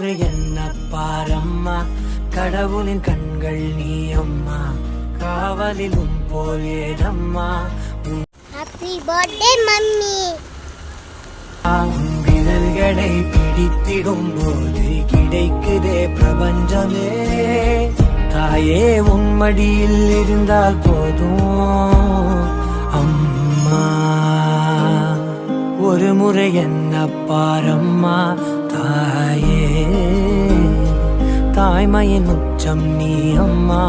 முறை என்ன பாரம்மா, கடவுளின் கண்கள் நீ அம்மா, காவலிலும் போல் ஏதம்மா. Happy birthday mummy. விரல்களை பிடித்திடும் போது கிடைக்குதே பிரபஞ்சமே. தாயே உன் மடியில் இருந்தால் போதும் அம்மா. ஒரு முறை என்ன பாரம்மா தாயே, தாய்மையின் உச்சம் நீ அம்மா.